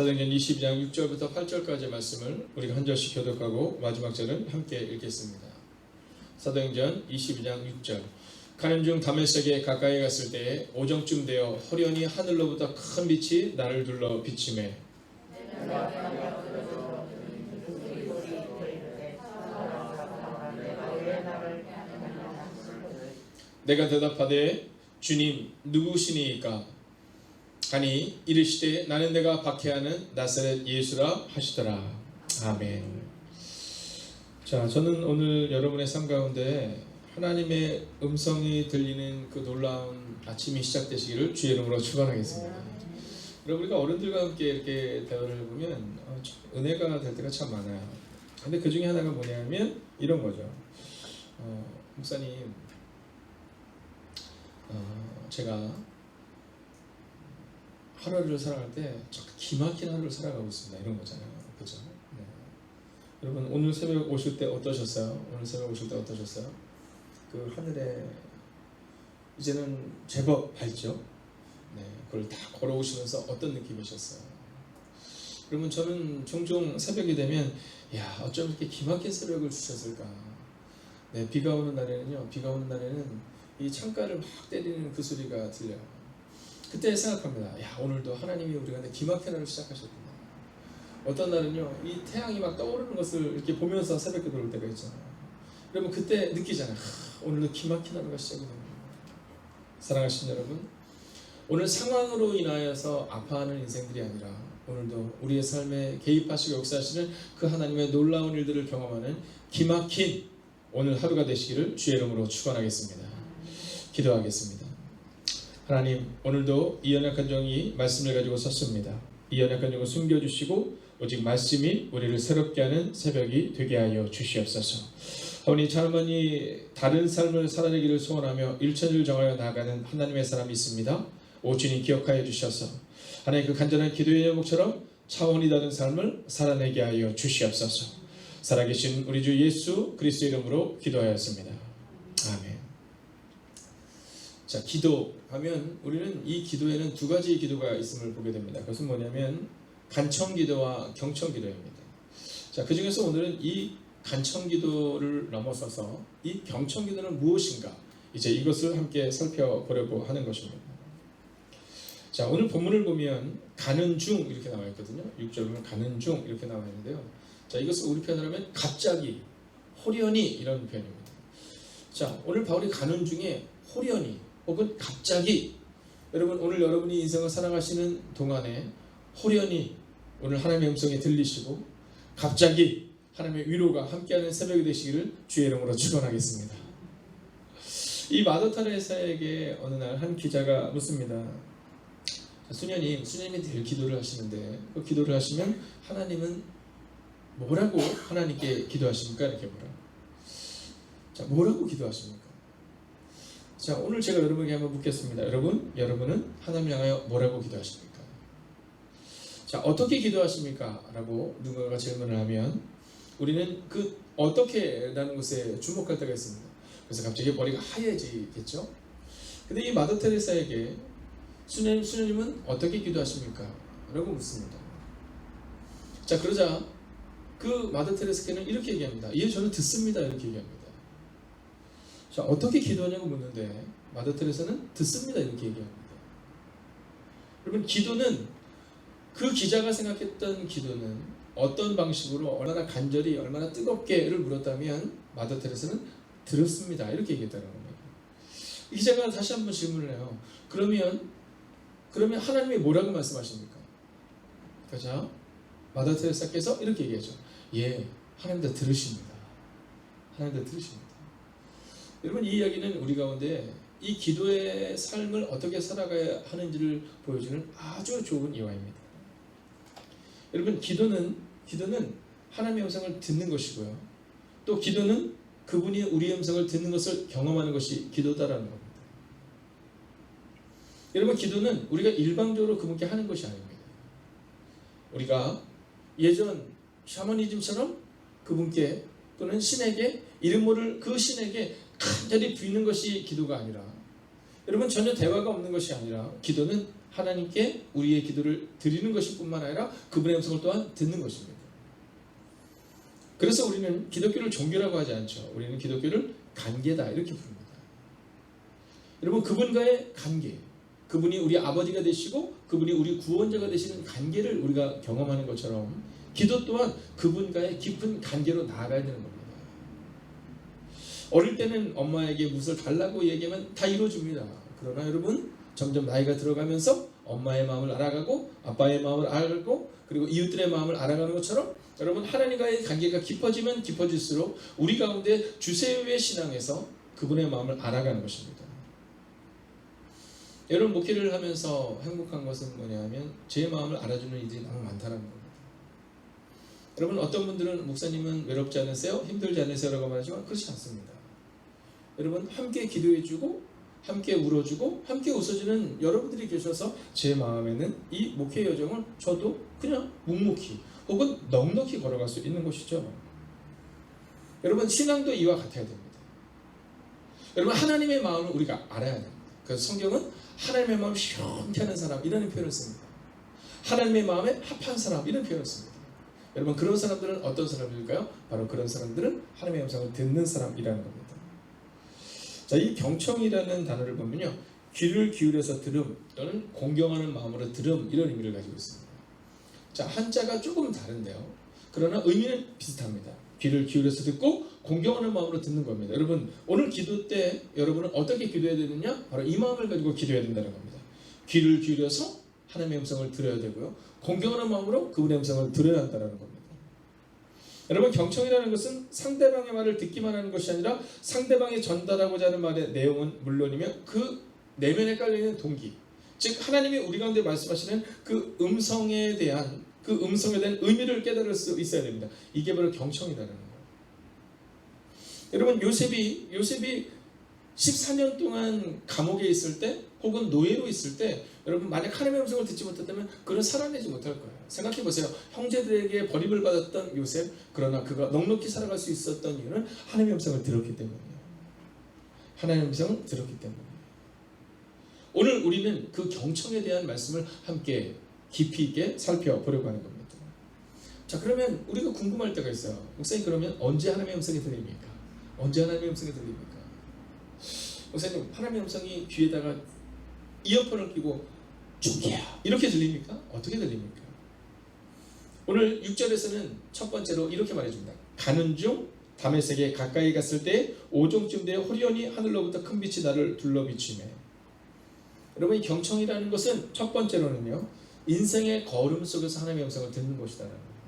사도행전 22장 6절부터 8절까지의 말씀을 우리가 한 절씩 교독하고 마지막 절은 함께 읽겠습니다. 사도행전 22장 6절. 가는 중 다메섹에 가까이 갔을 때에 오정쯤 되어 호련히 하늘로부터 큰 빛이 나를 둘러 비치매 내가 대답하되 주님 누구시니이까 하니 이르시되 나는 내가 박해하는 나사렛 예수라 하시더라. 아멘. 자, 저는 오늘 여러분의 삶 가운데 하나님의 음성이 들리는 그 놀라운 아침이 시작되시기를 주의 이름으로 축원하겠습니다. 여러분, 우리가 어른들과 함께 이렇게 대화를 해보면 은혜가 될 때가 참 많아요. 근데 그 중에 하나가 뭐냐면 이런 거죠. 목사님, 제가 하루를 살아갈 때 기막힌 하루를 살아가고 있습니다. 이런 거잖아요. 그죠? 네. 여러분, 오늘 새벽 오실 때 어떠셨어요? 오늘 새벽 오실 때 어떠셨어요? 그 하늘에 이제는 제법 밝죠? 네, 그걸 다 걸어오시면서 어떤 느낌이셨어요? 여러분, 저는 종종 새벽이 되면 야, 어쩜 이렇게 기막힌 새벽을 주셨을까? 네, 비가 오는 날에는 이 창가를 막 때리는 그 소리가 들려요. 그때 생각합니다. 야, 오늘도 하나님이 우리 가운데 기막힌 하루를 시작하셨구나. 어떤 날은요, 이 태양이 막 떠오르는 것을 이렇게 보면서 새벽 기도를 올 때가 있잖아요. 여러분, 그때 느끼잖아요. 오늘도 기막힌 하루가 시작이 됩니다. 사랑하시는 여러분, 오늘 상황으로 인하여서 아파하는 인생들이 아니라 오늘도 우리의 삶에 개입하시고 역사하시는 그 하나님의 놀라운 일들을 경험하는 기막힌 오늘 하루가 되시기를 주의 이름으로 축원하겠습니다. 기도하겠습니다. 하나님, 오늘도 이 연약한 종이 말씀을 가지고 섰습니다. 이 연약한 종을 숨겨주시고 오직 말씀이 우리를 새롭게 하는 새벽이 되게 하여 주시옵소서. 하오니 자르만이 다른 삶을 살아내기를 소원하며 일천을 정하여 나아가는 하나님의 사람이 있습니다. 오 주님, 기억하여 주셔서 하나님 그 간절한 기도의 제목처럼 차원이 다른 삶을 살아내게 하여 주시옵소서. 살아계신 우리 주 예수 그리스도의 이름으로 기도하였습니다. 아멘. 자, 기도하면 우리는 이 기도에는 두 가지 기도가 있음을 보게 됩니다. 그것은 뭐냐면 간청기도와 경청기도입니다. 자, 그 중에서 오늘은 이 간청기도를 넘어서서 이 경청기도는 무엇인가, 이제 이것을 함께 살펴보려고 하는 것입니다. 자, 오늘 본문을 보면 가는 중 이렇게 나와 있거든요. 6절 보면 가는 중 이렇게 나와 있는데요. 자, 이것을 우리 표현을 하면 갑자기, 호련히 이런 표현입니다. 자, 오늘 바울이 가는 중에 호련히 혹은 갑자기, 여러분, 오늘 여러분이 인생을 살아가시는 동안에 호련히 오늘 하나님의 음성이 들리시고 갑자기 하나님의 위로가 함께하는 새벽이 되시기를 주의 이름으로 축원하겠습니다. 이 마더타레사에게 어느 날 한 기자가 묻습니다. 수녀님이 늘 기도를 하시는데 그 기도를 하시면 하나님은 뭐라고 하나님께 기도하십니까? 이렇게 뭐라고? 자, 뭐라고 기도하십니까? 자, 오늘 제가 여러분에게 한번 묻겠습니다. 여러분은 하나님을 향하여 뭐라고 기도하십니까? 자, 어떻게 기도하십니까? 라고 누군가가 질문을 하면 우리는 그 어떻게 라는 것에 주목할 때가 있습니다. 그래서 갑자기 머리가 하얘지겠죠? 근데 이 마더 테레사에게 수녀님은 어떻게 기도하십니까? 라고 묻습니다. 자, 그러자 그 마더 테레사께는 이렇게 얘기합니다. 예, 저는 듣습니다. 이렇게 얘기합니다. 자, 어떻게 기도하냐고 묻는데 마더 테레사는 듣습니다. 이렇게 얘기합니다. 여러분, 기도는 그 기자가 생각했던 기도는 어떤 방식으로 얼마나 간절히 얼마나 뜨겁게를 물었다면 마더 테레사는 들었습니다. 이렇게 얘기했다는 겁니다. 이 기자가 다시 한번 질문을 해요. 그러면 하나님이 뭐라고 말씀하십니까? 그죠? 마더 테레사께서 이렇게 얘기하죠. 예, 하나님도 들으십니다. 하나님도 들으십니다. 여러분, 이 이야기는 우리 가운데 이 기도의 삶을 어떻게 살아가야 하는지를 보여주는 아주 좋은 예화입니다. 여러분, 기도는 하나님의 음성을 듣는 것이고요. 또 기도는 그분이 우리의 음성을 듣는 것을 경험하는 것이 기도다라는 겁니다. 여러분, 기도는 우리가 일방적으로 그분께 하는 것이 아닙니다. 우리가 예전 샤머니즘처럼 그분께 또는 신에게 이름 모를 그 신에게 간절히 비는 것이 기도가 아니라, 여러분, 전혀 대화가 없는 것이 아니라 기도는 하나님께 우리의 기도를 드리는 것일 뿐만 아니라 그분의 음성을 또한 듣는 것입니다. 그래서 우리는 기독교를 종교라고 하지 않죠. 우리는 기독교를 관계다 이렇게 부릅니다. 여러분, 그분과의 관계, 그분이 우리 아버지가 되시고 그분이 우리 구원자가 되시는 관계를 우리가 경험하는 것처럼 기도 또한 그분과의 깊은 관계로 나아가야 되는 겁니다. 어릴 때는 엄마에게 무엇을 달라고 얘기하면 다 이루어줍니다. 그러나 여러분, 점점 나이가 들어가면서 엄마의 마음을 알아가고 아빠의 마음을 알고 그리고 이웃들의 마음을 알아가는 것처럼 여러분, 하나님과의 관계가 깊어지면 깊어질수록 우리 가운데 주세우의 신앙에서 그분의 마음을 알아가는 것입니다. 여러분, 목회를 하면서 행복한 것은 뭐냐면 제 마음을 알아주는 이들이 너무 많다는 겁니다. 여러분, 어떤 분들은 목사님은 외롭지 않으세요? 힘들지 않으세요? 라고 말하지만 그렇지 않습니다. 여러분, 함께 기도해주고 함께 울어주고 함께 웃어주는 여러분들이 계셔서 제 마음에는 이 목회 여정을 저도 그냥 묵묵히 혹은 넉넉히 걸어갈 수 있는 것이죠. 여러분, 신앙도 이와 같아야 됩니다. 여러분, 하나님의 마음을 우리가 알아야 됩니다. 그래서 성경은 하나님의 마음을 시원케 하는 사람 이라는 표현을 씁니다. 하나님의 마음에 합한 사람 이런 표현을 씁니다. 여러분, 그런 사람들은 어떤 사람들일까요? 바로 그런 사람들은 하나님의 음성을 듣는 사람이라는 겁니다. 자, 이 경청이라는 단어를 보면요, 귀를 기울여서 들음 또는 공경하는 마음으로 들음 이런 의미를 가지고 있습니다. 자, 한자가 조금 다른데요, 그러나 의미는 비슷합니다. 귀를 기울여서 듣고 공경하는 마음으로 듣는 겁니다. 여러분, 오늘 기도 때 여러분은 어떻게 기도해야 되느냐? 바로 이 마음을 가지고 기도해야 된다는 겁니다. 귀를 기울여서 하나님의 음성을 들어야 되고요, 공경하는 마음으로 그분의 음성을 들어야 한다는 겁니다. 여러분, 경청이라는 것은 상대방의 말을 듣기만 하는 것이 아니라 상대방이 전달하고자 하는 말의 내용은 물론이며 그 내면에 깔려있는 동기, 즉 하나님이 우리 가운데 말씀하시는 그 음성에 대한 의미를 깨달을 수 있어야 됩니다. 이게 바로 경청이라는 거예요. 여러분, 요셉이 14년 동안 감옥에 있을 때 혹은 노예로 있을 때 여러분, 만약 하나님의 음성을 듣지 못했다면 그는 살아내지 못할 거예요. 생각해 보세요. 형제들에게 버림을 받았던 요셉, 그러나 그가 넉넉히 살아갈 수 있었던 이유는 하나님의 음성을 들었기 때문이에요. 하나님의 음성을 들었기 때문이에요. 오늘 우리는 그 경청에 대한 말씀을 함께 깊이 있게 살펴보려고 하는 겁니다. 자, 그러면 우리가 궁금할 때가 있어요. 목사님, 그러면 언제 하나님의 음성이 들립니까? 언제 하나님의 음성이 들립니까? 목사님, 하나님의 음성이 귀에다가 이어폰을 끼고 죽이야 이렇게 들립니까? 어떻게 들립니까? 오늘 6절에서는 첫 번째로 이렇게 말해줍니다. 가는 중 다메섹에 가까이 갔을 때 오종쯤 되어 호련히 하늘로부터 큰 빛이 나를 둘러비추매. 여러분, 이 경청이라는 것은 첫 번째로는요, 인생의 걸음 속에서 하나님의 음성을 듣는 것이다라는 겁니다.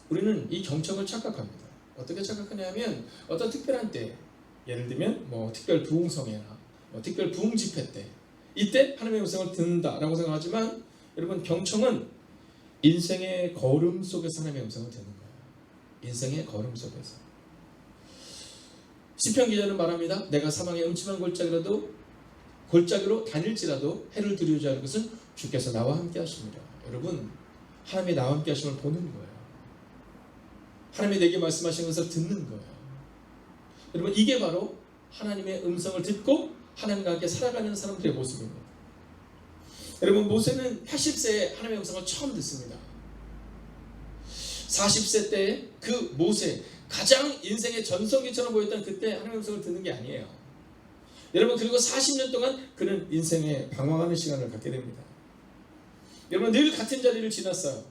우리는 이 경청을 착각합니다. 어떻게 착각하냐면 어떤 특별한 때, 예를 들면 특별 부흥성회나 특별 부흥 집회 때, 이때 하나님의 음성을 듣는다라고 생각하지만 여러분, 경청은 인생의 걸음 속에서 하나님의 음성을 듣는 거예요. 인생의 걸음 속에서. 시편 기자는 말합니다. 내가 사망의 음침한 골짜기로 다닐지라도 해를 두려워하지 않을 것은 주께서 나와 함께 하십니다. 여러분, 하나님의 나와 함께 하심을 보는 거예요. 하나님이 내게 말씀하시는 것을 듣는 거예요. 여러분, 이게 바로 하나님의 음성을 듣고 하나님과 함께 살아가는 사람들의 모습입니다. 여러분, 모세는 80세에 하나님의 음성을 처음 듣습니다. 40세 때 그 모세, 가장 인생의 전성기처럼 보였던 그때 하나님의 음성을 듣는 게 아니에요. 여러분, 그리고 40년 동안 그는 인생에 방황하는 시간을 갖게 됩니다. 여러분, 늘 같은 자리를 지났어요.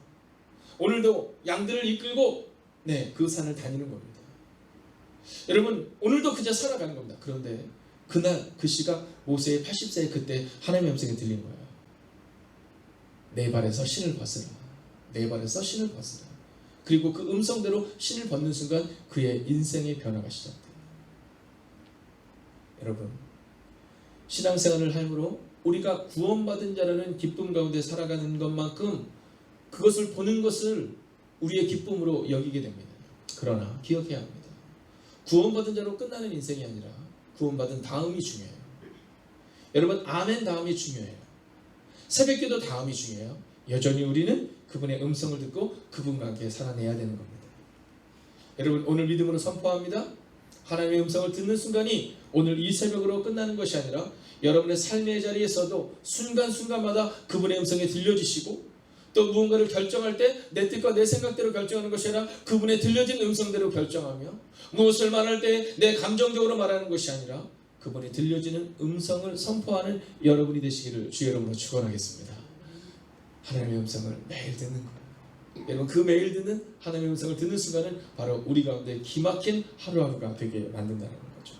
오늘도 양들을 이끌고 그 산을 다니는 겁니다. 여러분, 오늘도 그저 살아가는 겁니다. 그런데 그날 그 시각 모세의 80세의 그때 하나님의 음성이 들린 거예요. 내 발에서 신을 벗으라. 내 발에서 신을 벗으라. 그리고 그 음성대로 신을 벗는 순간 그의 인생의 변화가 시작돼요. 여러분, 신앙생활을 함으로 우리가 구원받은 자라는 기쁨 가운데 살아가는 것만큼 그것을 보는 것을 우리의 기쁨으로 여기게 됩니다. 그러나 기억해야 합니다. 구원받은 자로 끝나는 인생이 아니라 구원받은 다음이 중요해요. 여러분, 아멘 다음이 중요해요. 새벽기도 다음이 중요해요. 여전히 우리는 그분의 음성을 듣고 그분과 함께 살아내야 되는 겁니다. 여러분, 오늘 믿음으로 선포합니다. 하나님의 음성을 듣는 순간이 오늘 이 새벽으로 끝나는 것이 아니라 여러분의 삶의 자리에서도 순간순간마다 그분의 음성이 들려주시고, 또 무언가를 결정할 때 내 뜻과 내 생각대로 결정하는 것이 아니라 그분의 들려진 음성대로 결정하며, 무엇을 말할 때 내 감정적으로 말하는 것이 아니라 그분이 들려지는 음성을 선포하는 여러분이 되시기를 주의 이름으로 축원하겠습니다. 하나님의 음성을 매일 듣는 거예요. 여러분, 그 매일 듣는 하나님의 음성을 듣는 순간은 바로 우리 가운데 기막힌 하루하루가 되게 만든다는 거죠.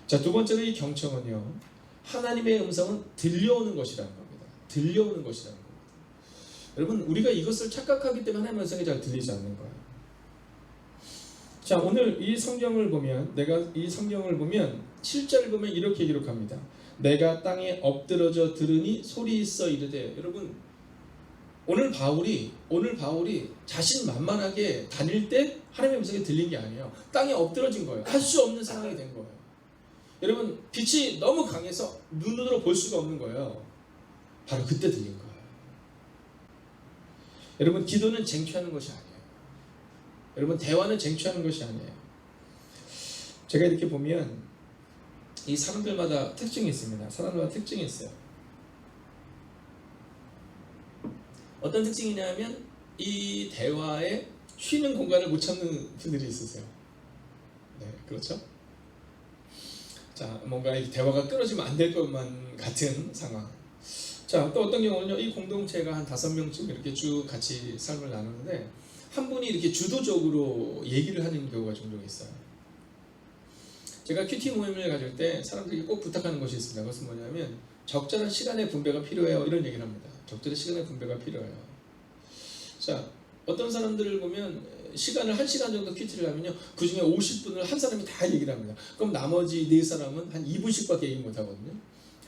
자, 두 번째로 이 경청은요, 하나님의 음성은 들려오는 것이라는 겁니다. 들려오는 것이라는 겁니다. 여러분, 우리가 이것을 착각하기 때문에 하나님의 음성이 잘 들리지 않는 거예요. 자, 오늘 이 성경을 보면, 내가 이 성경을 보면 7절을 보면 이렇게 기록합니다. 내가 땅에 엎드러져 들으니 소리 있어 이르되. 여러분, 오늘 바울이 자신만만하게 다닐 때 하나님의 음성이 들린 게 아니에요. 땅에 엎드러진 거예요. 할 수 없는 상황이 된 거예요. 여러분, 빛이 너무 강해서 눈으로 볼 수가 없는 거예요. 바로 그때 들린 거예요. 여러분, 기도는 쟁취하는 것이 아니에요. 여러분, 대화는 쟁취하는 것이 아니에요. 제가 이렇게 보면 이 사람들마다 특징이 있습니다. 사람들마다 특징이 있어요. 어떤 특징이냐면 이 대화에 쉬는 공간을 못 찾는 분들이 있으세요. 네, 그렇죠? 자, 뭔가 이 대화가 끊어지면 안 될 것만 같은 상황. 자, 또 어떤 경우는요, 이 공동체가 한 5명쯤 이렇게 쭉 같이 삶을 나누는데 한 분이 이렇게 주도적으로 얘기를 하는 경우가 종종 있어요. 제가 큐티 모임을 가질 때 사람들이 꼭 부탁하는 것이 있습니다. 그것은 뭐냐면 적절한 시간의 분배가 필요해요. 이런 얘기를 합니다. 적절한 시간의 분배가 필요해요. 자, 어떤 사람들을 보면 시간을 1시간 정도 큐티를 하면요, 그 중에 50분을 한 사람이 다 얘기를 합니다. 그럼 나머지 4사람은 한 2분씩밖에 얘기 못 하거든요.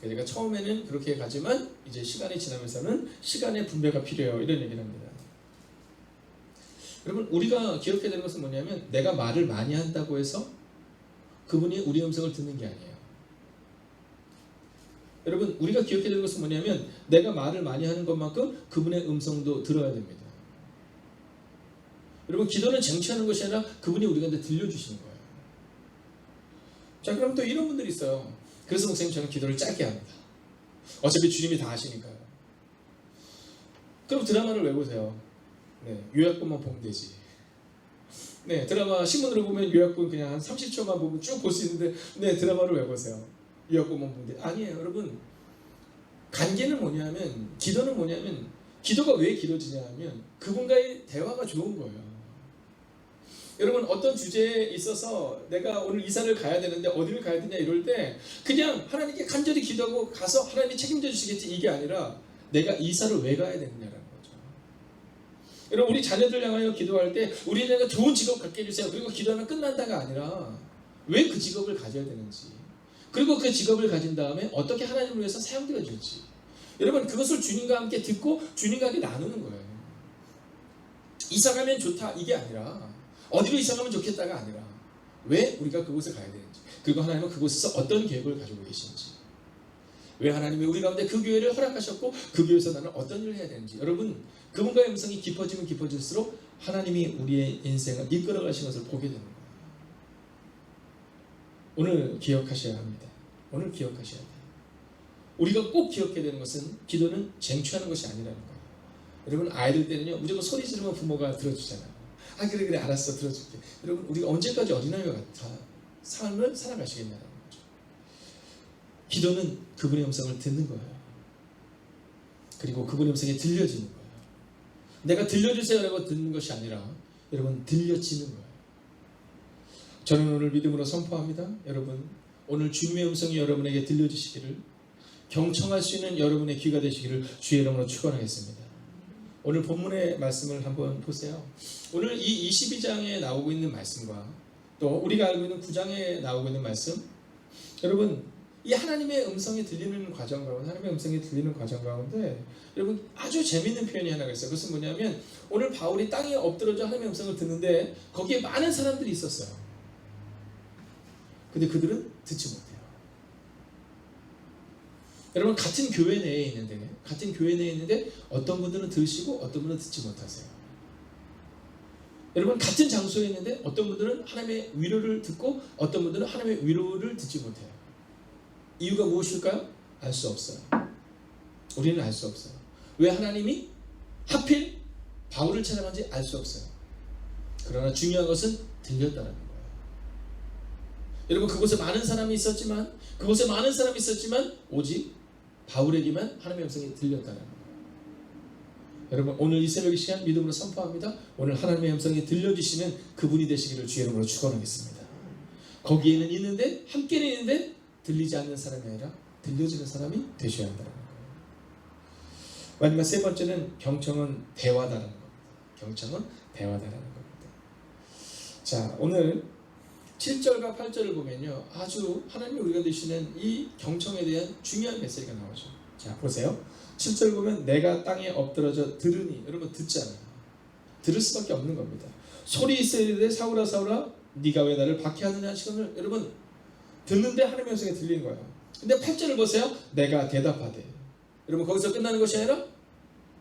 제가 처음에는 그렇게 가지만 이제 시간이 지나면서는 시간의 분배가 필요해요. 이런 얘기를 합니다. 여러분, 우리가 기억해야 되는 것은 뭐냐면 내가 말을 많이 한다고 해서 그분이 우리 음성을 듣는 게 아니에요. 여러분, 우리가 기억해야 되는 것은 뭐냐면 내가 말을 많이 하는 것만큼 그분의 음성도 들어야 됩니다. 여러분, 기도는 쟁취하는 것이 아니라 그분이 우리한테 들려주시는 거예요. 자, 그럼 또 이런 분들이 있어요. 그래서 목사님, 저는 기도를 짧게 합니다. 어차피 주님이 다 하시니까요. 그럼 드라마를 왜 보세요? 네, 요약본만 보면 되지. 네, 드라마 신문으로 보면 요약본 그냥 한 30초만 보면 쭉 볼 수 있는데, 네, 드라마를 왜 보세요? 요약본만 보면 돼. 아니에요, 여러분. 관계는 뭐냐면, 기도는 뭐냐면, 기도가 왜 길어지냐면 그분과의 대화가 좋은 거예요. 여러분, 어떤 주제에 있어서 내가 오늘 이사를 가야 되는데 어디를 가야 되냐 이럴 때 그냥 하나님께 간절히 기도하고 가서 하나님이 책임져 주시겠지, 이게 아니라 내가 이사를 왜 가야 되느냐라는 거죠. 여러분, 우리 자녀들 향하여 기도할 때 우리 자녀가 좋은 직업 갖게 해주세요, 그리고 기도하면 끝난다가 아니라 왜 그 직업을 가져야 되는지, 그리고 그 직업을 가진 다음에 어떻게 하나님을 위해서 사용되어 줄지, 여러분, 그것을 주님과 함께 듣고 주님과 함께 나누는 거예요. 이사 가면 좋다 이게 아니라, 어디로 이사 가면 좋겠다가 아니라 왜 우리가 그곳에 가야 되는지, 그리고 하나님은 그곳에서 어떤 계획을 가지고 계신지, 왜 하나님이 우리 가운데 그 교회를 허락하셨고 그 교회에서 나는 어떤 일을 해야 되는지. 여러분, 그분과의 음성이 깊어지면 깊어질수록 하나님이 우리의 인생을 이끌어 가신 것을 보게 되는 거예요. 오늘 기억하셔야 합니다. 오늘 기억하셔야 돼요. 우리가 꼭 기억해야 되는 것은 기도는 쟁취하는 것이 아니라는 거예요. 여러분, 아이들 때는요, 무조건 소리 지르면 부모가 들어주잖아요. 아, 그래 알았어, 들어줄게. 여러분, 우리가 언제까지 어린아이와 같아 삶을 살아가시겠냐는 거죠. 기도는 그분의 음성을 듣는 거예요. 그리고 그분의 음성이 들려지는 거예요. 내가 들려주세요라고 듣는 것이 아니라 여러분, 들려지는 거예요. 저는 오늘 믿음으로 선포합니다. 여러분, 오늘 주님의 음성이 여러분에게 들려주시기를, 경청할 수 있는 여러분의 귀가 되시기를 주의 이름으로 축원하겠습니다. 오늘 본문의 말씀을 한번 보세요. 오늘 이 22장에 나오고 있는 말씀과 또 우리가 알고 있는 9장에 나오고 있는 말씀, 여러분, 이 하나님의 음성이 들리는 과정 가운데, 하나님의 음성이 들리는 과정 가운데 여러분, 아주 재미있는 표현이 하나가 있어요. 그것은 뭐냐면 오늘 바울이 땅에 엎드려져 하나님의 음성을 듣는데 거기에 많은 사람들이 있었어요. 근데 그들은 듣지 못해요. 여러분, 같은 교회 내에 있는데 어떤 분들은 들으시고 어떤 분은 듣지 못하세요. 여러분 같은 장소에 있는데 어떤 분들은 하나님의 위로를 듣고 어떤 분들은 하나님의 위로를 듣지 못해요. 이유가 무엇일까요? 알 수 없어요. 우리는 알 수 없어요. 왜 하나님이 하필 바울을 찾아간지 알 수 없어요. 그러나 중요한 것은 들렸다는 거예요. 여러분 그곳에 많은 사람이 있었지만 오직 바울에게만 하나님의 음성이 들렸다는 거예요. 여러분 오늘 이 새벽 시간 믿음으로 선포합니다. 오늘 하나님의 음성이 들려주시는 그분이 되시기를 주의 이름으로 축원하겠습니다. 거기에는 있는데 함께는 있는데 들리지 않는 사람이 아니라 들려지는 사람이 되셔야 한다는 거예요. 마지막 세 번째는 경청은 대화다라는 겁니다. 경청은 대화다라는 겁니다. 자 오늘 7절과 8절을 보면요 아주 하나님이 우리가 되시는 이 경청에 대한 중요한 메시지가 나오죠. 자 보세요. 7절 보면 내가 땅에 엎드러져 들으니 여러분 듣잖아요. 들을 수밖에 없는 겁니다. 소리 있어야 되는데 사울아 사울아 네가 왜 나를 박해하느냐 하시거늘 여러분 듣는데 하나님의 음성이 들리는 거예요. 근데 8절을 보세요. 내가 대답하되 여러분 거기서 끝나는 것이 아니라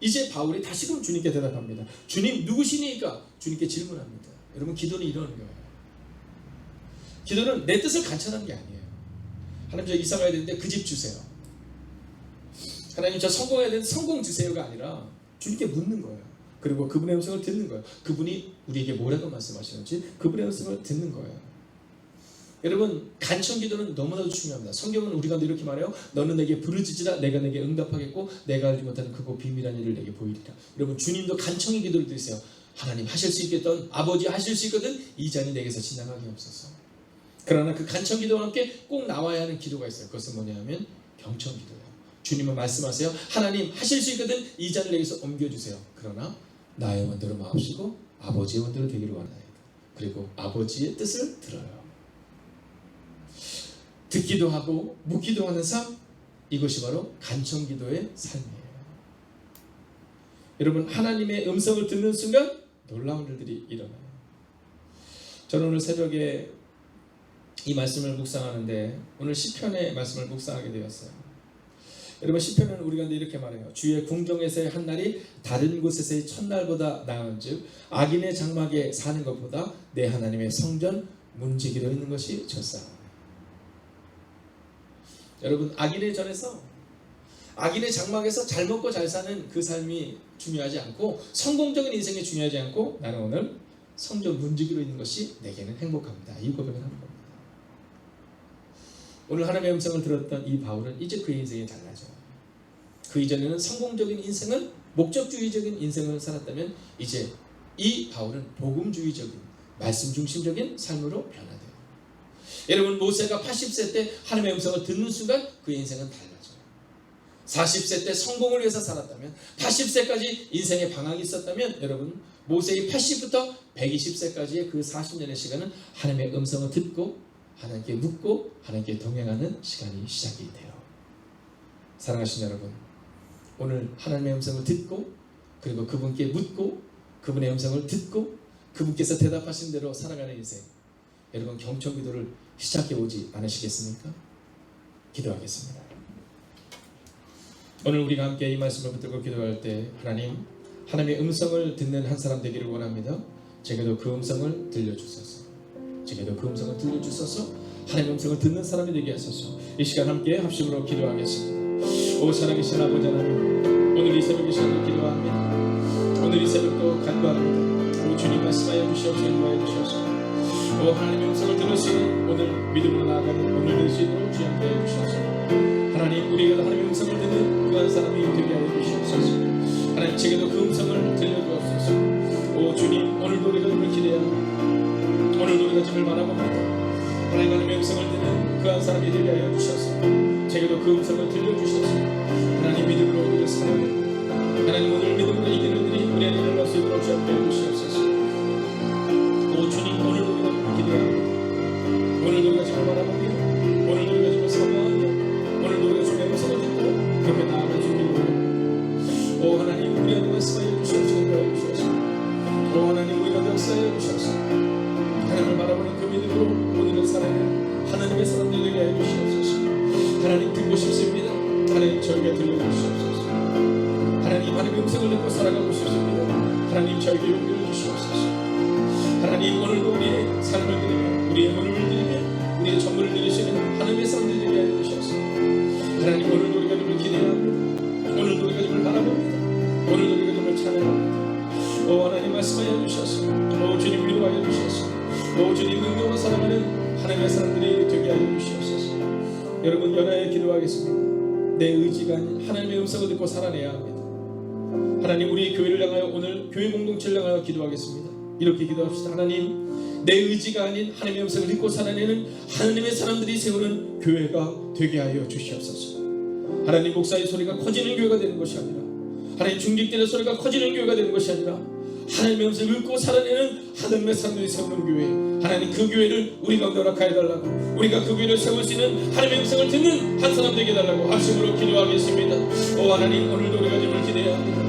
이제 바울이 다시금 주님께 대답합니다. 주님 누구시니까 주님께 질문합니다. 여러분 기도는 이러는 거예요. 기도는 내 뜻을 간청하는 게 아니에요. 하나님 저 이사 가야 되는데 그 집 주세요. 하나님 저 성공해야 되는데 성공 주세요가 아니라 주님께 묻는 거예요. 그리고 그분의 음성을 듣는 거예요. 그분이 우리에게 뭐라고 말씀하시는지 그분의 음성을 듣는 거예요. 여러분 간청 기도는 너무나도 중요합니다. 성경은 우리가 이렇게 말해요. 너는 내게 부르짖으라 내가 내게 응답하겠고 내가 알지 못하는 크고 비밀한 일을 내게 보이리라. 여러분 주님도 간청의 기도를 드리세요. 하나님 하실 수 있겠던 아버지 하실 수 있거든 이 잔이 내게서 지나가게 없어서. 그러나 그 간청 기도와 함께 꼭 나와야 하는 기도가 있어요. 그것은 뭐냐면 경청 기도예요. 주님은 말씀하세요. 하나님 하실 수 있거든 이 잔을 내게서 옮겨주세요. 그러나 나의 원대로 마옵시고 아버지의 원대로 되기를 원하나이다. 그리고 아버지의 뜻을 들어요. 듣기도 하고 묻기도 하는 삶 이것이 바로 간청 기도의 삶이에요. 여러분 하나님의 음성을 듣는 순간 놀라운 일들이 일어나요. 저는 오늘 새벽에 이 말씀을 묵상하는데 오늘 시편의 말씀을 묵상하게 되었어요. 여러분 시편은 우리가 이렇게 말해요. 주의 궁정에서의 한 날이 다른 곳에서의 첫날보다 나은즉 악인의 장막에 사는 것보다 내 하나님의 성전 문지기로 있는 것이 좋사오니. 여러분 악인의 전에서 악인의 장막에서 잘 먹고 잘 사는 그 삶이 중요하지 않고 성공적인 인생이 중요하지 않고 나는 오늘 성전 문지기로 있는 것이 내게는 행복합니다. 이 고백을 하는 겁니다. 오늘 하나님의 음성을 들었던 이 바울은 이제 그의 인생이 달라져요. 그 이전에는 성공적인 인생은 목적주의적인 인생을 살았다면 이제 이 바울은 복음주의적인 말씀 중심적인 삶으로 변화돼요. 여러분 모세가 80세 때 하나님의 음성을 듣는 순간 그의 인생은 달라져요. 40세 때 성공을 위해서 살았다면 80세까지 인생의 방황이 있었다면 여러분 모세의 80부터 120세까지의 그 40년의 시간은 하나님의 음성을 듣고 하나님께 묻고 하나님께 동행하는 시간이 시작이 돼요. 사랑하신 여러분 오늘 하나님의 음성을 듣고 그리고 그분께 묻고 그분의 음성을 듣고 그분께서 대답하신 대로 살아가는 인생 여러분 경청 기도를 시작해 오지 않으시겠습니까? 기도하겠습니다. 오늘 우리가 함께 이 말씀을 붙들고 기도할 때 하나님의 음성을 듣는 한 사람 되기를 원합니다. 제게도 그 음성을 들려주소서. 제게도 그 음성을 들려주소서. 하나님의 음성을 듣는 사람이 되게 하소서. 이 시간 함께 합심으로 기도하겠습니다. 오 살아계신 아버지 하나님 오늘 이 새벽 이 시간을 기도합니다. 오늘 이 새벽도 간구합니다. 오 주님 말씀하여 주시옵소서. 인도하여 주시옵소서. 오 하나님의 음성을 들을 수 있는 오늘 믿음으로 나아가는 오늘 될 수 있도록 주님 되어 주시옵소서. 하나님 우리가 하나님의 음성을 듣는 그한 사람이 되게 하여 주시옵소서. 하나님 제게도 그 음성을 들려주옵소서. 오 주님 오늘도 우리가 주를 기대합니다. 오늘도 우리가 주를 바라봅니다. 하나님의 음성을 듣는 그한 사람이 되게 하여 주셔서 제게도 그 음성을 들려주셔서 하나님 믿음으로 우리를 사랑합니다. 하나님 오늘 믿음으로 이기는 일이 우리 안에 일어날 수 있도록 주옵게 해주시옵소서. 오 주님 오늘도 우리가 기대합니다. 오늘도 우리가 주를 바라보며 오늘도 우리가 주를 사모하며 오늘도 우리가 주의 음성을 듣고 그렇게 나아갈 준비를 원합니다. 오 하나님 우리 안에 말씀하여 주시옵소서. 오 하나님 우리가 역사하여 주셔서 하나님을 바라보는 그 믿음으로 오늘을 살아가는 하나님의 사람들 되게 하여 주시옵소서. 하나님 듣고 싶습니다. 하나님 저에게 들려주시옵소서. 하나님 하나님의 음성을 듣고 살아가고 싶습니다. 하나님 저에게 용기를 주시옵소서. 말씀하여 주셔서 오 주님 위로하여 주셔서 오 주님 능력으로 살아가는 하나님의 사람들이 되게 하여 주시옵소서. 여러분 연하여 기도하겠습니다. 내 의지가 아닌 하나님의 음성을 듣고 살아내야 합니다. 하나님 우리 교회를 향하여 오늘 교회 공동체를 향하여 기도하겠습니다. 이렇게 기도합시다. 하나님 내 의지가 아닌 하나님의 음성을 듣고 살아내는 하나님의 사람들이 세우는 교회가 되게 하여 주시옵소서. 하나님 목사의 소리가 커지는 교회가 되는 것이 아니라 하나님 중직들의 소리가 커지는 교회가 되는 것이 아니라 하나님의 음성을 듣고 살아내는 하나님의 사람들이 세우는 교회, 하나님 그 교회를 우리 가운데 허락하여 달라고, 우리가 그 교회를 세울 수 있는 하나님의 음성을 듣는 한 사람 되게 달라고 합심으로 기도하겠습니다. 오 하나님 오늘도 우리가 주님을 기대해야 합니다.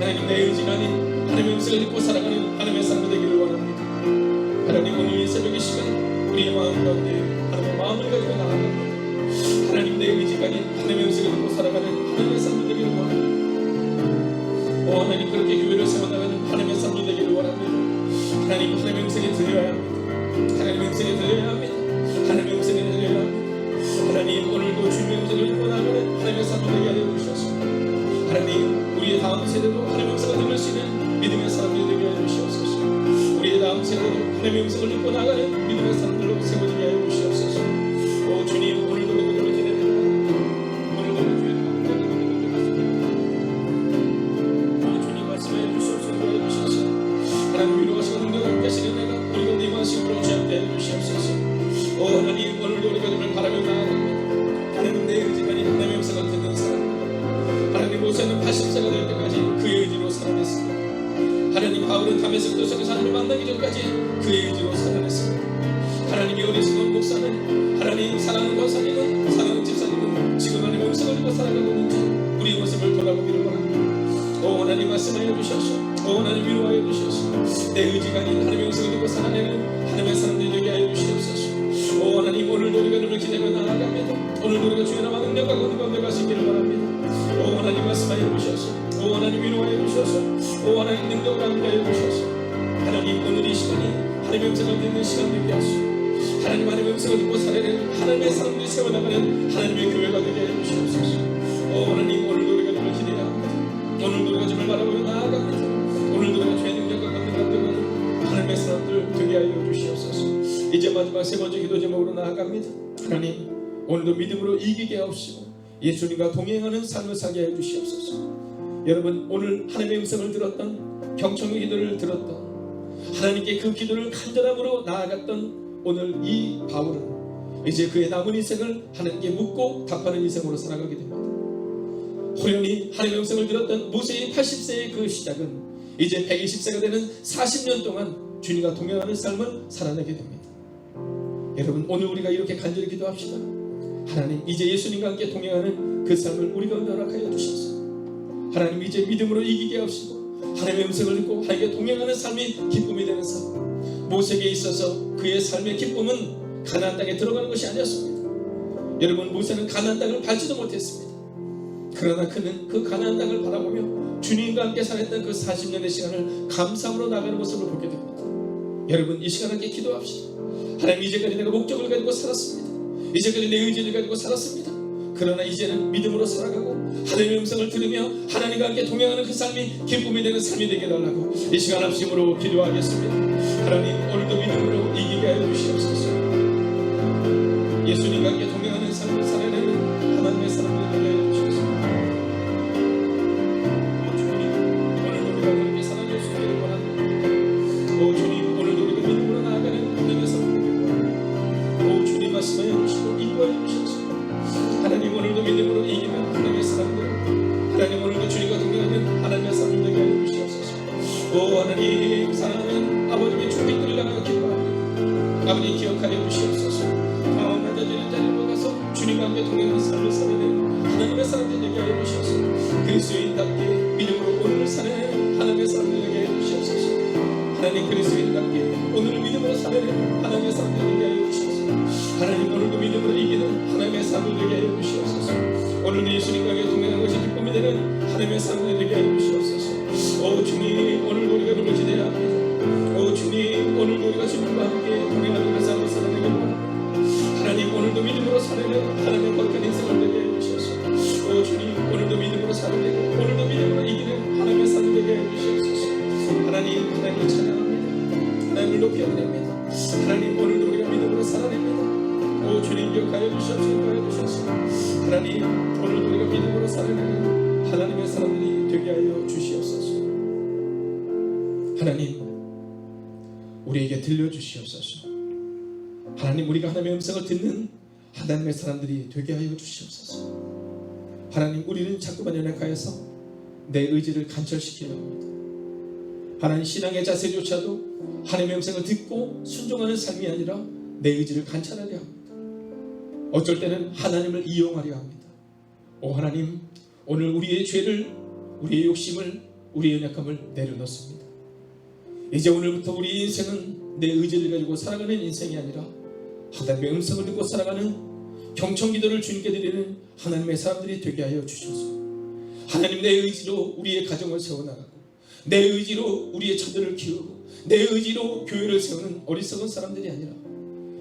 하나님 내 의지가 아닌 하나님의 음성을 듣고 살아가는 하나님의 사람 되기를 원합니다. 하나님 오늘 이 새벽의 시간 우리의 마음 가운데 하나님의 마음을 가지고 나아갑니다. 하나님 내 의지가 아닌 하나님의 음성을 듣고 살아가는 하나님의 사람 되기를 원합니다. 오 하나님 그렇게 교회를 세워나가는 하나님의 사람 되기를 원합니다. 하나님 하나님의 음성에 들려야 합니다. 하나님의 음성에 들려야 합니다. 하나님의 음성에 들려야 합니다. 하나님 오늘도 주님의 음성을 듣고 나가는 하나님의 사람 되게 하여 주시옵소서. 하나님 우리의 다음 세대도 하나님의 음성을 들을 수 있는 믿음의 사람들이 되게 하여 주시옵소서. 우리의 다음 세대도 하나님의 음성을 듣고 나가는 믿음의 사람들로 세워지게 하여 주시옵소서. 오 주님 오늘도 우리를 기대합니다. 오늘도 주의 주님 말씀해 주시옵소서. 하나님 위로하시고 능력을 계시는 내가 우리 가운데 임하시고 주님께 해 주시옵소서. 오 하나님 오늘도 우리가 주님을 바라며 나아갑니다. 하나님 내 의지가 아닌 하나님의 음성을 듣는 사람, 하나님 모세는 80세가 될 때까지 그의 의지로 살아냈습니다. 하나님 바울은 다메섹 도성에서 하나님을 만나기 전까지 그의 의지로 살아냈습니다. 하나님이 어리석은 목사는 하나님 사랑하는 권사님은 사랑하는 집사님은 지금 하나님의 음성을 듣고 살아가고 있는지 우리 모습을 돌아보기를 원합니다. 오 하나님 말씀하여 주셔서 오 하나님 위로하여 주셔서 내 의지가 아닌 하나님의 음성을 듣고 살아내는 하나님의 사람들이 되게 하여 주시옵소서. 오 하나님 오늘도 우리가 주님을 기대하며 나아갑니다. 오늘도 우리가 주의 나라 능력과 권능 가운데 가시기를 바랍니다. 오 하나님 말씀하여 주셔서 오 하나님 위로하여 주셔서 오 하나님 능력 가운데 하여 주셔서 하나님 오늘 이 시간이 하나님의 음성을 듣는 시간 되게 하시고 하나님 하나님의 음성을 듣고 살아내는 하나님의 사람들이 세워나가는 하나님의 교회가 되게 하여 주시옵소서. 오 하나님 오늘도 우리가 주님을 기대해야 합니다. 오늘도 우리가 주님을 바라보며 나아갑니다. 오늘도 우리가 주의 능력과 권능 가운데 가는 하나님의 사람들 되게 하여 주시옵소서. 이제 마지막 세 번째 기도 제목으로 나아갑니다. 하나님 오늘도 믿음으로 이기게 하옵시고 예수님과 동행하는 삶을 살게 해 주시옵소서. 여러분 오늘 하나님의 음성을 들었던 경청의 기도를 들었던 하나님께 그 기도를 간절함으로 나아갔던 오늘 이 바울은 이제 그의 남은 인생을 하나님께 묻고 답하는 인생으로 살아가게 됩니다. 호련히 하나님의 음성을 들었던 모세의 80세의 그 시작은 이제 120세가 되는 40년 동안 주님과 동행하는 삶을 살아내게 됩니다. 여러분 오늘 우리가 이렇게 간절히 기도합시다. 하나님 이제 예수님과 함께 동행하는 그 삶을 우리가 허락하여 주셔서 하나님 이제 믿음으로 이기게 하시고 하나님의 음성을 듣고 하나님께 동행하는 삶이 기쁨이 되는 삶. 모세에게 있어서 그의 삶의 기쁨은 가나안 땅에 들어가는 것이 아니었습니다. 여러분 모세는 가나안 땅을 밟지도 못했습니다. 그러나 그는 그 가나안 땅을 바라보며 주님과 함께 살았던 그 40년의 시간을 감사함으로 나가는 모습을 보게 됩니다. 여러분 이 시간 함께 기도합시다. 하나님 이제까지 내가 목적을 가지고 살았습니다. 이제까지 내 의지를 가지고 살았습니다. 그러나 이제는 믿음으로 살아가고 하나님의 음성을 들으며 하나님과 함께 동행하는 그 삶이 기쁨이 되는 삶이 되게 달라고 이 시간 합심으로 기도하겠습니다. 하나님 오늘도 믿음으로 이기게 하여 주시옵소서. 예수님과 함께 동행하는 삶을 살아내는 하나님의 사람들이 되게 하여 주시옵소서. 오 주님 오늘도 우리가 그렇게 살아낼 수 있기를 원합니다. 오 주님 오늘도 우리가 믿음으로 나아가는 하나님의 사람들이 되게 원합니다. 오 주님 말씀하여 주시고 인도하여 주시옵소서. 하나님 오늘도 믿음으로 이기는 하나님의 사람들, 하나님 오늘도 주님과 동행하는 하나님의 사람들 되게 하여 주시옵소서. 오 하나님 사랑하는 아버지의 주님들을 향하여 기도합니다. 아버지 기억하여 주시옵소서. 마음 낮아지는 자리로 가서 주님과 함께 동행하는 삶을 살아내는 하나님의 사람들 되게 하여 주시옵소서. 그리스도인답게 믿음으로 오늘을 살아내는 하나님의 사람들 되게 하여 주시옵소서. 하나님 그리스도인답게 오늘을 믿음으로 살아내는 하나님의 사람들 되게 하여 주시옵소서. 하나님 오늘도 믿음으로 이기는 하나님의 삶을 되게 하여 주시옵소서. 오늘 예수님과 함께 동행하는 것이 기쁨이 되는 하나님의 삶을 되게 하여 주시옵소서. 오 주님 오늘도 우리가 주님을 기대해야 합니다. 오 주님 오늘도 우리가 주님과 함께 동행하는 그 삶을 살아내기를 원합니다. 하나님 오늘도 믿음으로 살아내는 하나님의 거룩한 인생을 되게 해 주시옵소서. 오 주님 오늘도 믿음으로 살아내고 오늘도 믿음으로 이기는 하나님의 삶을 되게 해 주시옵소서. 하나님 하나님 오늘도 우리가 믿음으로 살아냅니다. 오 주님 기억하여 주시옵소서. 하나님 오늘도 우리가 믿음으로 살아내는 하나님의 사람들이 되게 하여 주시옵소서. 하나님 우리에게 들려주시옵소서. 하나님 우리가 하나님의 음성을 듣는 하나님의 사람들이 되게 하여 주시옵소서. 하나님 우리는 자꾸만 연약하여서 내 의지를 간절시키려 합니다. 하나님 신앙의 자세조차도 하나님의 음성을 듣고 순종하는 삶이 아니라 내 의지를 관찰하려 합니다. 어쩔 때는 하나님을 이용하려 합니다. 오 하나님 오늘 우리의 죄를, 우리의 욕심을, 우리의 연약함을 내려놓습니다. 이제 오늘부터 우리 인생은 내 의지를 가지고 살아가는 인생이 아니라 하나님의 음성을 듣고 살아가는 경청기도를 주님께 드리는 하나님의 사람들이 되게 하여 주셔서 하나님 내 의지로 우리의 가정을 세워나가고 내 의지로 우리의 자녀를 키우고 내 의지로 교회를 세우는 어리석은 사람들이 아니라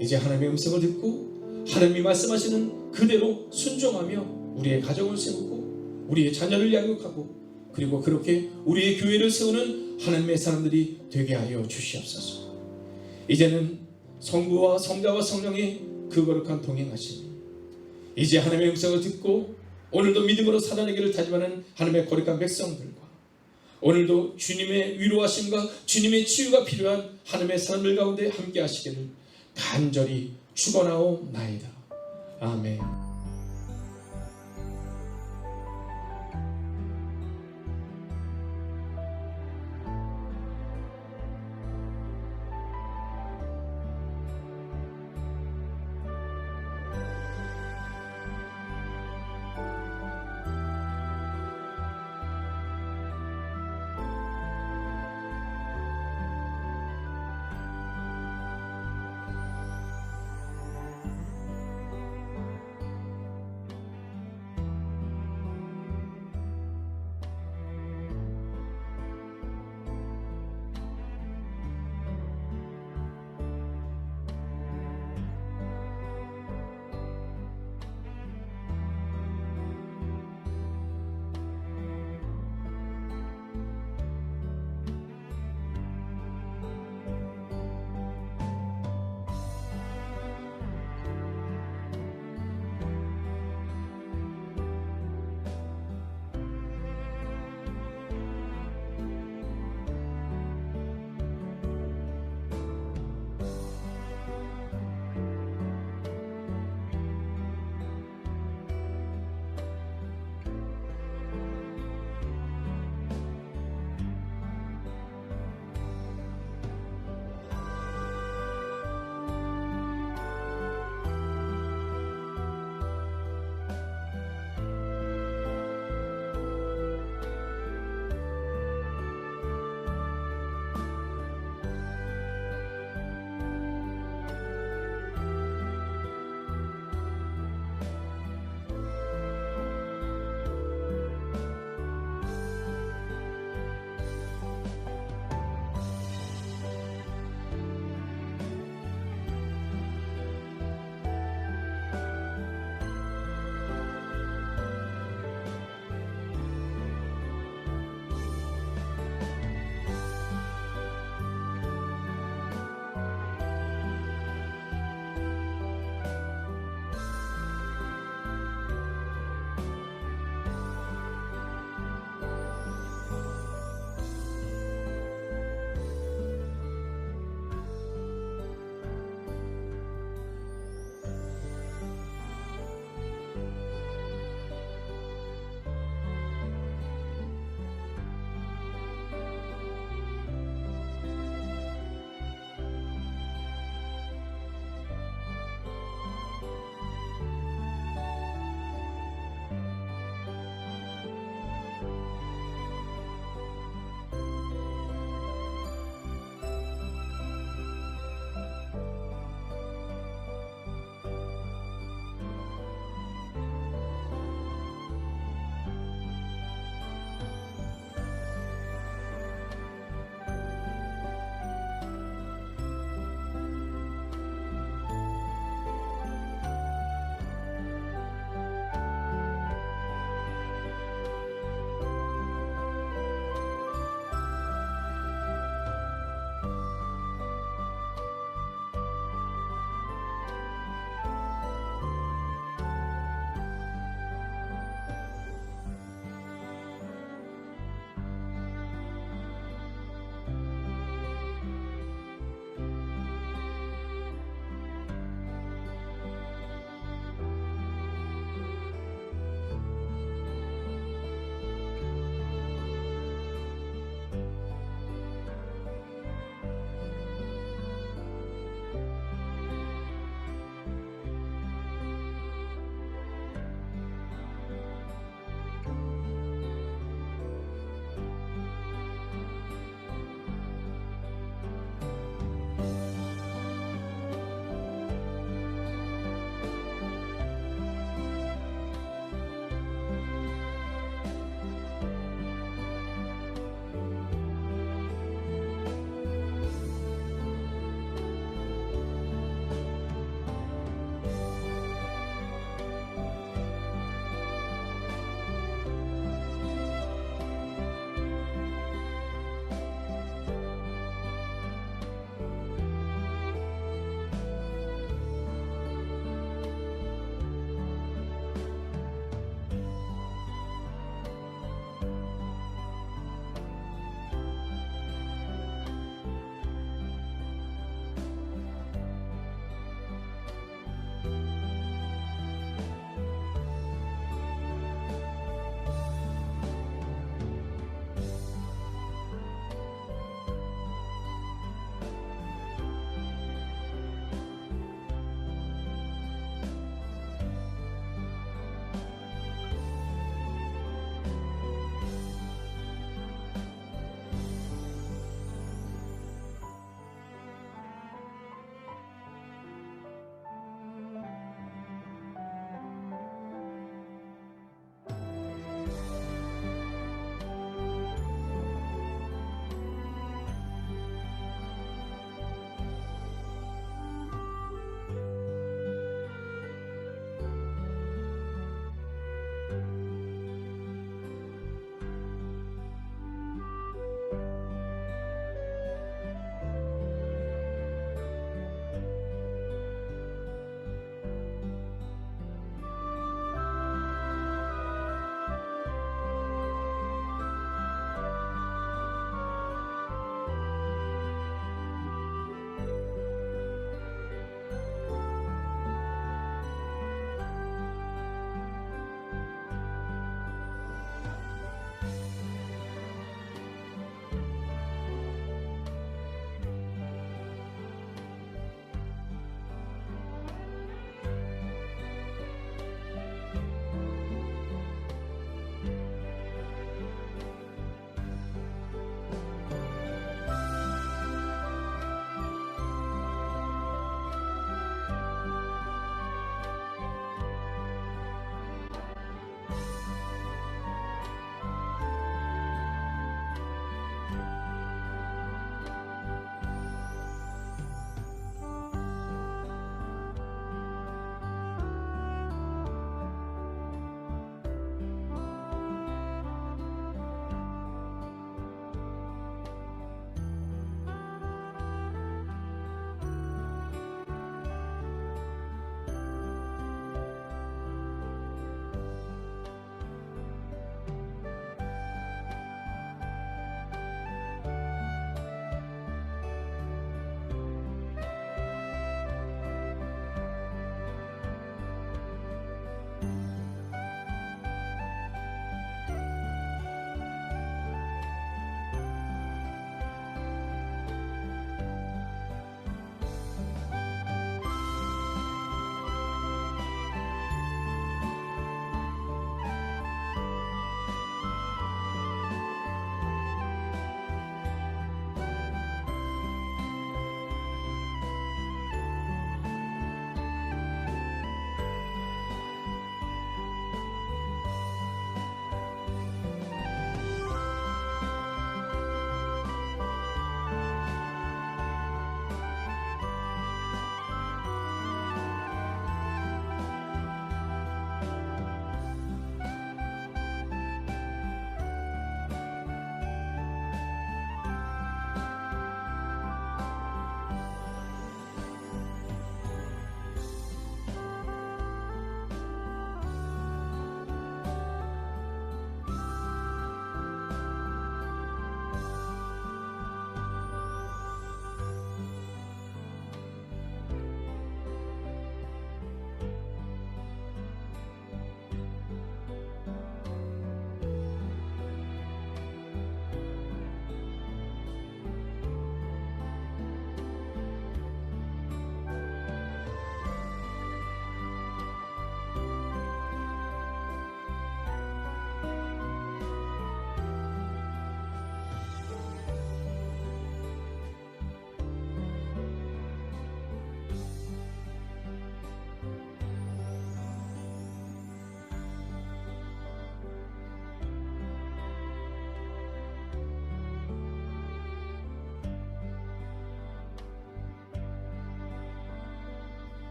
이제 하나님의 음성을 듣고 하나님이 말씀하시는 그대로 순종하며 우리의 가정을 세우고 우리의 자녀를 양육하고 그리고 그렇게 우리의 교회를 세우는 하나님의 사람들이 되게 하여 주시옵소서. 이제는 성부와 성자와 성령의 그 거룩한 동행하심이 이제 하나님의 음성을 듣고 오늘도 믿음으로 살아내기를 다짐하는 하나님의 거룩한 백성들과 오늘도 주님의 위로하심과 주님의 치유가 필요한 하나님의 사람들 가운데 함께 하시기를 간절히 축원하옵나이다. 아멘.